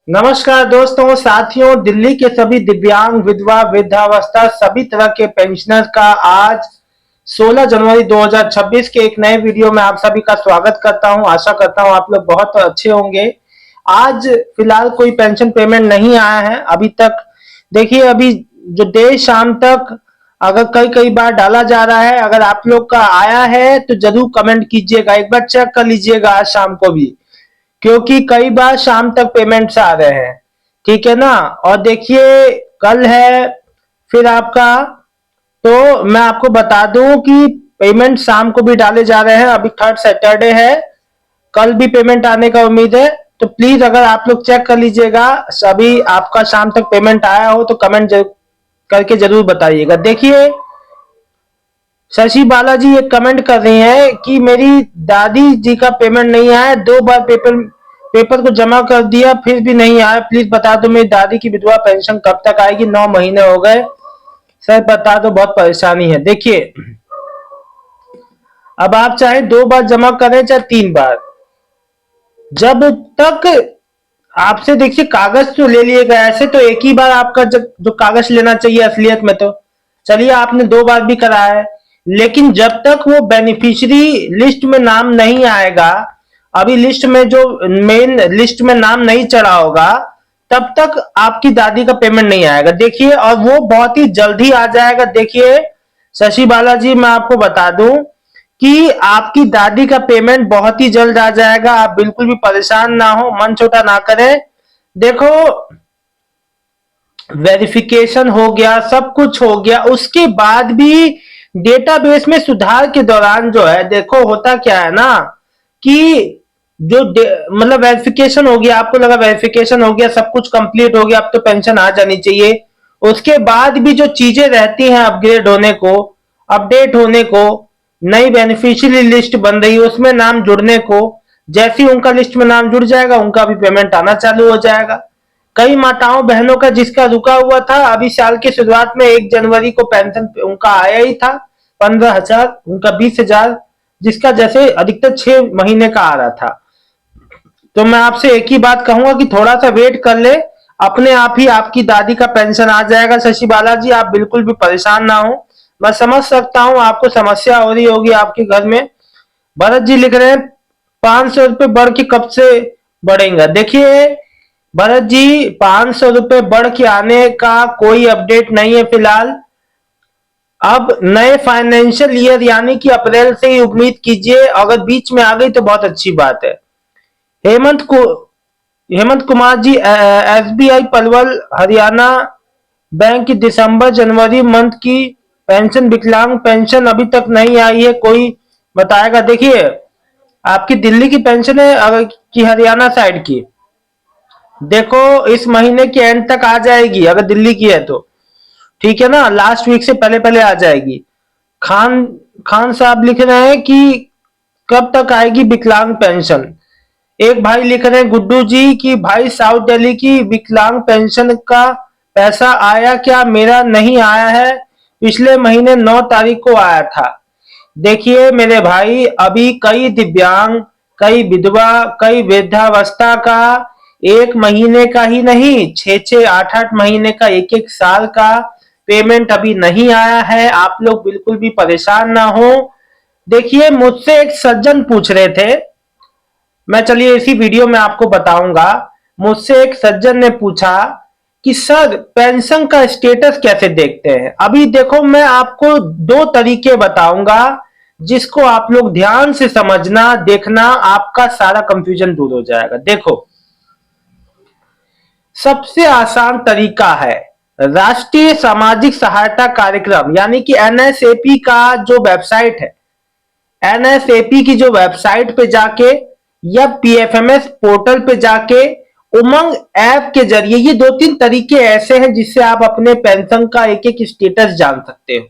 नमस्कार दोस्तों, साथियों। दिल्ली के सभी दिव्यांग, विधवा, वृद्धावस्था सभी तरह के पेंशनर का आज 16 जनवरी 2026 के एक नए वीडियो में आप सभी का स्वागत करता हूं। आशा करता हूं आप लोग बहुत अच्छे होंगे। आज फिलहाल कोई पेंशन पेमेंट नहीं आया है अभी तक। देखिए, अभी जो देर शाम तक अगर कई कई बार डाला जा रहा है, अगर आप लोग का आया है तो जरूर कमेंट कीजिएगा। एक बार चेक कर लीजिएगा आज शाम को भी, क्योंकि कई बार शाम तक पेमेंट्स आ रहे हैं। ठीक है ना। और देखिए, कल है फिर आपका, तो मैं आपको बता दूं कि पेमेंट शाम को भी डाले जा रहे हैं। अभी थर्ड सैटरडे है, कल भी पेमेंट आने का उम्मीद है। तो प्लीज अगर आप लोग चेक कर लीजिएगा, सभी आपका शाम तक पेमेंट आया हो तो कमेंट करके जरूर बताइएगा। देखिए, शशि बालाजी एक कमेंट कर रही हैं कि मेरी दादी जी का पेमेंट नहीं आया, 2 बार पेपर को जमा कर दिया फिर भी नहीं आया। प्लीज बता दो मेरी दादी की विधवा पेंशन कब तक आएगी? 9 महीने हो गए सर, बता दो, बहुत परेशानी है। देखिए, अब आप चाहे 2 बार जमा करें चाहे 3 बार, जब तक आपसे, देखिए, कागज तो ले लिएगा। ऐसे तो एक ही बार आपका जो कागज लेना चाहिए असलियत में, तो चलिए आपने 2 बार भी कराया है, लेकिन जब तक वो बेनिफिशियरी लिस्ट में नाम नहीं आएगा, अभी लिस्ट में जो मेन लिस्ट में नाम नहीं चढ़ा होगा, तब तक आपकी दादी का पेमेंट नहीं आएगा। देखिए, और वो बहुत ही जल्द ही आ जाएगा। देखिए शशि बालाजी, मैं आपको बता दूं कि आपकी दादी का पेमेंट बहुत ही जल्द आ जाएगा। आप बिल्कुल भी परेशान ना हो, मन छोटा ना करें। देखो, वेरिफिकेशन हो गया, सब कुछ हो गया, उसके बाद भी डेटाबेस में सुधार के दौरान जो है, देखो होता क्या है ना कि जो मतलब वेरिफिकेशन हो गया, आपको लगा वेरिफिकेशन हो गया, सब कुछ कंप्लीट हो गया, अब तो पेंशन आ जानी चाहिए। उसके बाद भी जो चीजें रहती हैं अपग्रेड होने को, अपडेट होने को, नई बेनिफिशियरी लिस्ट बन रही है उसमें नाम जुड़ने को, जैसे ही उनका लिस्ट में नाम जुड़ जाएगा उनका भी पेमेंट आना चालू हो जाएगा। कई माताओं बहनों का जिसका रुका हुआ था, अभी साल की शुरुआत में 1 जनवरी को पेंशन उनका आया ही था 15,000, उनका 20,000, जिसका जैसे अधिकतर 6 महीने का आ रहा था। तो मैं आपसे एक ही बात कहूंगा कि थोड़ा सा वेट कर ले, अपने आप ही आपकी दादी का पेंशन आ जाएगा। शशि बालाजी, आप बिल्कुल भी परेशान ना हो। मैं समझ सकता हूं आपको समस्या हो रही होगी आपके घर में। भरत जी लिख रहे हैं 500 रुपए बढ़ के कब से बढ़ेगा? देखिए भरत जी, 500 रुपए बढ़ के आने का कोई अपडेट नहीं है फिलहाल। अब नए फाइनेंशियल ईयर यानी कि अप्रैल से ही उम्मीद कीजिए। अगर बीच में आ गई तो बहुत अच्छी बात है। हेमंत को हेमंत कुमार जी, एसबीआई पलवल हरियाणा बैंक की दिसंबर जनवरी मंथ की पेंशन, विकलांग पेंशन अभी तक नहीं आई है, कोई बताएगा? देखिए, आपकी दिल्ली की पेंशन है अगर कि हरियाणा साइड की, देखो इस महीने के एंड तक आ जाएगी अगर दिल्ली की है तो। ठीक है ना, लास्ट वीक से पहले पहले आ जाएगी। खान खान साहब लिख रहे हैं कि कब तक आएगी विकलांग पेंशन? एक भाई लिख रहे हैं गुड्डू जी कि भाई साउथ दिल्ली की विकलांग पेंशन का पैसा आया क्या? मेरा नहीं आया है, पिछले महीने 9 तारीख को आया था। देखिए मेरे भाई, अभी कई दिव्यांग, कई विधवा, कई वृद्धावस्था का 1 महीने का ही नहीं, 6-6, 8-8 महीने का, 1-1 साल का पेमेंट अभी नहीं आया है। आप लोग बिल्कुल भी परेशान ना हो। देखिए, मुझसे एक सज्जन पूछ रहे थे, मैं चलिए इसी वीडियो में आपको बताऊंगा। मुझसे एक सज्जन ने पूछा कि सर पेंशन का स्टेटस कैसे देखते हैं? अभी देखो, मैं आपको 2 तरीके बताऊंगा, जिसको आप लोग ध्यान से समझना, देखना, आपका सारा कंफ्यूजन दूर हो जाएगा। देखो, सबसे आसान तरीका है राष्ट्रीय सामाजिक सहायता कार्यक्रम यानी कि एनएसएपी का जो वेबसाइट है, एनएसएपी की जो वेबसाइट पे जाके या पीएफएमएस पोर्टल पे जाके उमंग ऐप के जरिए, ये 2-3 तरीके ऐसे हैं जिससे आप अपने पेंशन का एक एक स्टेटस जान सकते हो।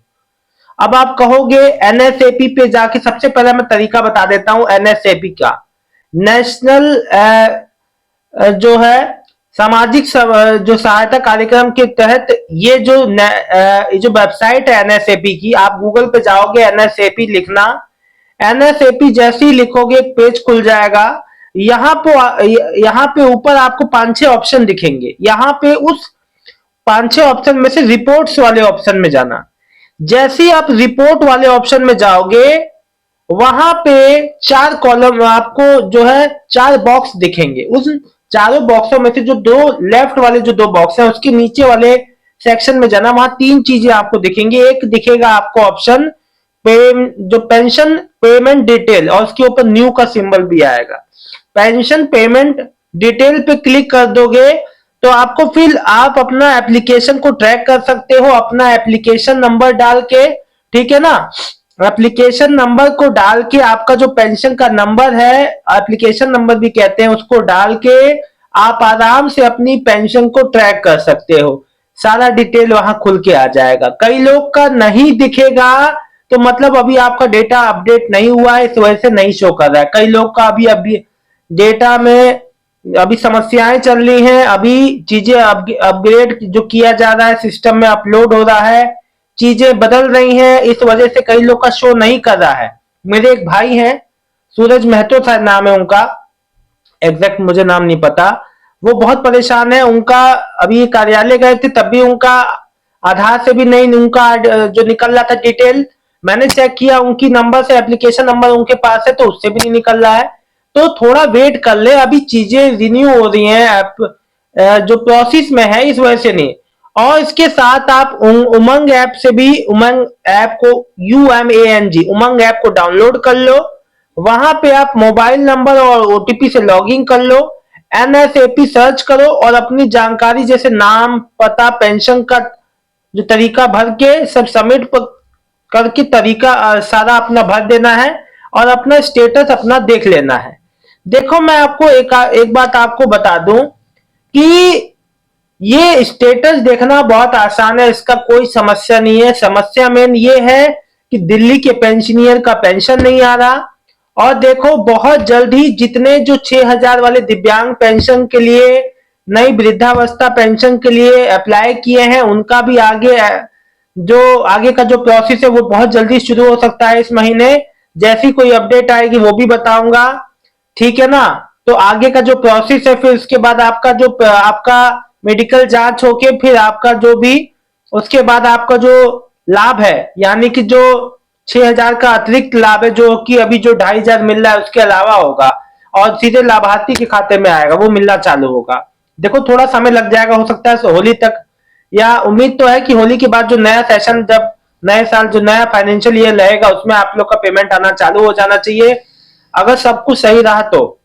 अब आप कहोगे एनएसएपी पे जाके, सबसे पहले मैं तरीका बता देता हूं एनएसएपी का। नेशनल जो है सामाजिक जो सहायता कार्यक्रम के तहत, ये जो वेबसाइट है एनएसएपी की, आप गूगल पे जाओगे, एनएसएपी लिखना, एनएसएपी जैसे ही लिखोगे एक पेज खुल जाएगा। यहाँ पे ऊपर आपको 5-6 ऑप्शन दिखेंगे। यहाँ पे उस 5-6 ऑप्शन में से रिपोर्ट्स वाले ऑप्शन में जाना। जैसे ही आप रिपोर्ट वाले ऑप्शन में जाओगे, वहां पे 4 कॉलम आपको जो है 4 बॉक्स दिखेंगे। उस चारों बॉक्सों में से जो दो लेफ्ट वाले जो 2 बॉक्स है, उसके नीचे वाले सेक्शन में जाना। वहां 3 चीजें आपको दिखेंगी। एक दिखेगा आपको ऑप्शन पे, जो पेंशन पेमेंट डिटेल, और उसके ऊपर न्यू का सिंबल भी आएगा। पेंशन पेमेंट डिटेल पे क्लिक कर दोगे तो आपको फिर आप अपना एप्लीकेशन को ट्रैक कर सकते हो, अपना एप्लीकेशन नंबर डाल के, ठीक है ना। एप्लीकेशन नंबर को डाल के आपका जो पेंशन का नंबर है, एप्लीकेशन नंबर भी कहते हैं, उसको डाल के आप आराम से अपनी पेंशन को ट्रैक कर सकते हो। सारा डिटेल वहां खुल के आ जाएगा। कई लोग का नहीं दिखेगा तो मतलब अभी आपका डेटा अपडेट नहीं हुआ है, इस वजह से नहीं शो कर रहा है। कई लोग का अभी अभी डेटा में अभी समस्याएं चल रही हैं, अभी चीजें अपग्रेड जो किया जा रहा है, सिस्टम में अपलोड हो रहा है, चीजें बदल रही हैं, इस वजह से कई लोग का शो नहीं कर रहा है। मेरे एक भाई हैं, सूरज महतो शायद नाम है उनका, एग्जैक्ट मुझे नाम नहीं पता। वो बहुत परेशान है। उनका अभी कार्यालय गए थे तब भी उनका आधार से भी नहीं, उनका जो निकल रहा था डिटेल, मैंने चेक किया उनकी नंबर से, एप्लीकेशन नंबर उनके पास है, तो उससे भी नहीं निकल रहा है। तो थोड़ा वेट कर ले, अभी चीजें रिन्यू हो रही हैं, ऐप जो प्रोसेस में है, इस वजह से नहीं। और इसके साथ आप उमंग ऐप से भी, उमंग ऐप को UMANG उमंग ऐप को डाउनलोड कर लो। वहां पे आप मोबाइल नंबर और OTP से लॉगिन कर लो, NSAP सर्च करो और अपनी जानकारी जैसे नाम, पता, पेंशन का जो तरीका भर के सब सबमिट करके तरीका सारा अपना भर देना है और अपना स्टेटस अपना देख लेना है। देखो मैं आपको एक बात आपको बता दूं कि ये स्टेटस देखना बहुत आसान है, इसका कोई समस्या नहीं है। समस्या मेन ये है कि दिल्ली के पेंशनियर का पेंशन नहीं आ रहा। और देखो बहुत जल्द ही जितने जो 6,000 वाले दिव्यांग पेंशन के लिए, नई वृद्धावस्था पेंशन के लिए अप्लाई किए हैं, उनका भी आगे का जो प्रोसेस है वो बहुत जल्दी शुरू हो सकता है इस महीने। जैसी कोई अपडेट आएगी वो भी बताऊंगा, ठीक है ना। तो आगे का जो प्रोसेस है, फिर उसके बाद आपका मेडिकल जांच होके फिर आपका जो भी, उसके बाद आपका जो लाभ है, यानी कि जो 6,000 का अतिरिक्त लाभ है, जो कि अभी जो 2,500 मिल रहा है उसके अलावा होगा, और सीधे लाभार्थी के खाते में आएगा, वो मिलना चालू होगा। देखो थोड़ा समय लग जाएगा, हो सकता है होली तक, या उम्मीद तो है कि होली के बाद जो नया सेशन, जब नए साल जो नया फाइनेंशियल ईयर रहेगा उसमें आप लोग का पेमेंट आना चालू हो जाना चाहिए, अगर सब कुछ सही रहा तो।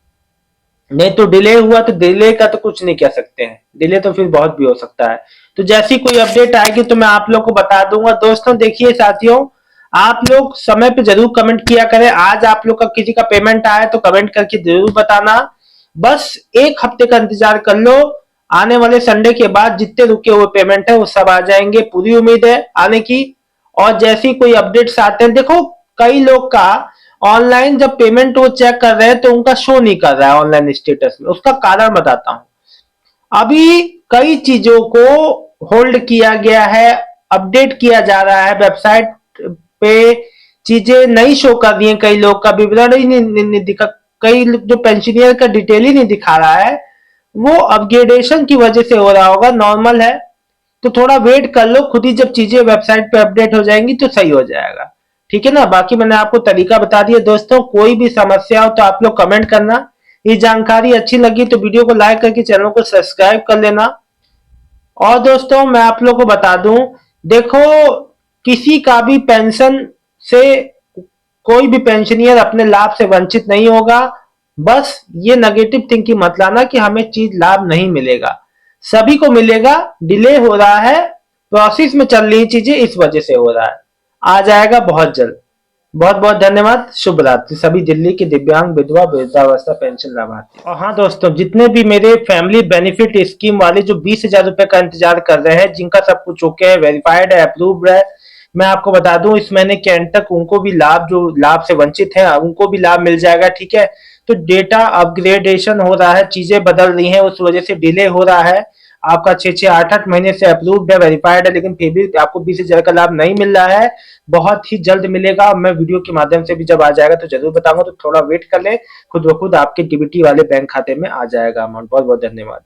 नहीं तो डिले हुआ तो डिले का तो कुछ नहीं कह सकते हैं, डिले तो फिर बहुत भी हो सकता है। तो जैसी कोई अपडेट आएगी तो मैं आप लोग को बता दूंगा। दोस्तों देखिए साथियों, आप लोग समय पे जरूर कमेंट किया करें। आज आप लोग का किसी का पेमेंट आया तो कमेंट करके जरूर बताना। बस 1 हफ्ते का इंतजार कर लो, आने वाले संडे के बाद जितने रुके हुए पेमेंट है वो सब आ जाएंगे, पूरी उम्मीद है आने की। और जैसी कोई अपडेट्स आते हैं, देखो कई लोग का ऑनलाइन जब पेमेंट वो चेक कर रहे हैं तो उनका शो नहीं कर रहा है ऑनलाइन स्टेटस में। उसका कारण बताता हूं। अभी कई चीजों को होल्ड किया गया है, अपडेट किया जा रहा है, वेबसाइट पे चीजें नहीं शो कर रही हैं, कई लोग का विवरण ही नहीं दिखा, कई जो पेंशनियर का डिटेल ही नहीं दिखा रहा है, वो अपग्रेडेशन की वजह से हो रहा होगा, नॉर्मल है। तो थोड़ा वेट कर लो, खुद ही जब चीजें वेबसाइट पे अपडेट हो जाएंगी तो सही हो जाएगा, ठीक है ना। बाकी मैंने आपको तरीका बता दिया। दोस्तों कोई भी समस्या हो तो आप लोग कमेंट करना। ये जानकारी अच्छी लगी तो वीडियो को लाइक करके चैनल को सब्सक्राइब कर लेना। और दोस्तों मैं आप लोग को बता दूं, देखो किसी का भी पेंशन से कोई भी पेंशनियर अपने लाभ से वंचित नहीं होगा। बस ये नेगेटिव थिंकिंग मत लाना कि हमें चीज लाभ नहीं मिलेगा, सभी को मिलेगा। डिले हो रहा है, प्रोसेस में चल रही चीजें, इस वजह से हो रहा है, आ जाएगा बहुत जल्द। बहुत बहुत धन्यवाद। शुभ रात्रि सभी दिल्ली के दिव्यांग विधवा वृद्धावस्था पेंशन लाभार्थी। और हाँ दोस्तों, जितने भी मेरे फैमिली बेनिफिट स्कीम वाले जो 20,000 रुपए का इंतजार कर रहे हैं, जिनका सब कुछ ओके है, वेरीफाइड है, अप्रूव्ड है, मैं आपको बता दूं इस महीने के एंड तक उनको भी लाभ, जो लाभ से वंचित है उनको भी लाभ मिल जाएगा, ठीक है। तो डेटा अपग्रेडेशन हो रहा है, चीजें बदल रही हैं, उस वजह से डिले हो रहा है। आपका 6-6 8-8 महीने से अप्रूव्ड है, वेरीफाइड है, लेकिन फिर भी आपको 20,000 का लाभ नहीं मिल रहा है। बहुत ही जल्द मिलेगा, मैं वीडियो के माध्यम से भी जब आ जाएगा तो जरूर बताऊंगा, तो थोड़ा वेट कर लें, खुद ब खुद आपके डीबीटी वाले बैंक खाते में आ जाएगा अमाउंट। बहुत बहुत धन्यवाद।